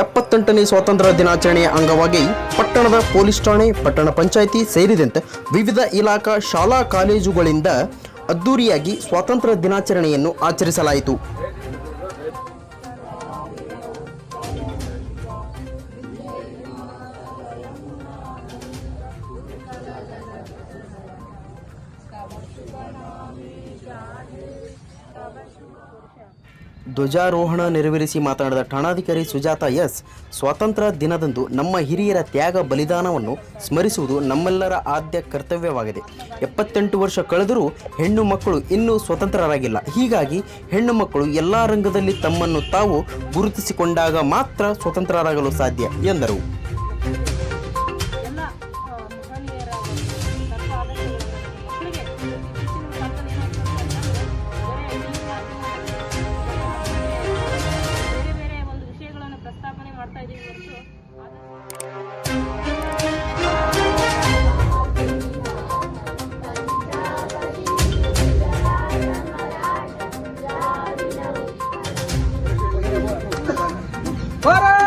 78ನೇ ಸ್ವಾತಂತ್ರ್ಯ ದಿನಾಚರಣೆಯ ಅಂಗವಾಗಿ ಪಟ್ಟಣದ ಪೊಲೀಸ್ ಠಾಣೆ, ಪಟ್ಟಣ ಪಂಚಾಯಿತಿ ಸೇರಿದಂತೆ ವಿವಿಧ ಇಲಾಖಾ ಶಾಲಾ ಕಾಲೇಜುಗಳಿಂದ ಅದ್ದೂರಿಯಾಗಿ ಸ್ವಾತಂತ್ರ್ಯ ದಿನಾಚರಣೆಯನ್ನು ಆಚರಿಸಲಾಯಿತು. ಧ್ವಜಾರೋಹಣ ನೆರವೇರಿಸಿ ಮಾತನಾಡಿದ ಠಾಣಾಧಿಕಾರಿ ಸುಜಾತ ಎಸ್, ಸ್ವಾತಂತ್ರ್ಯ ದಿನದಂದು ನಮ್ಮ ಹಿರಿಯರ ತ್ಯಾಗ ಬಲಿದಾನವನ್ನು ಸ್ಮರಿಸುವುದು ನಮ್ಮೆಲ್ಲರ ಆದ್ಯ ಕರ್ತವ್ಯವಾಗಿದೆ. 78 ವರ್ಷ ಕಳೆದರೂ ಹೆಣ್ಣು ಮಕ್ಕಳು ಇನ್ನೂ ಸ್ವತಂತ್ರರಾಗಿಲ್ಲ. ಹೀಗಾಗಿ ಹೆಣ್ಣು ಮಕ್ಕಳು ಎಲ್ಲ ರಂಗದಲ್ಲಿ ತಮ್ಮನ್ನು ತಾವು ಗುರುತಿಸಿಕೊಂಡಾಗ ಮಾತ್ರ ಸ್ವತಂತ್ರರಾಗಲು ಸಾಧ್ಯ ಎಂದರು. भारत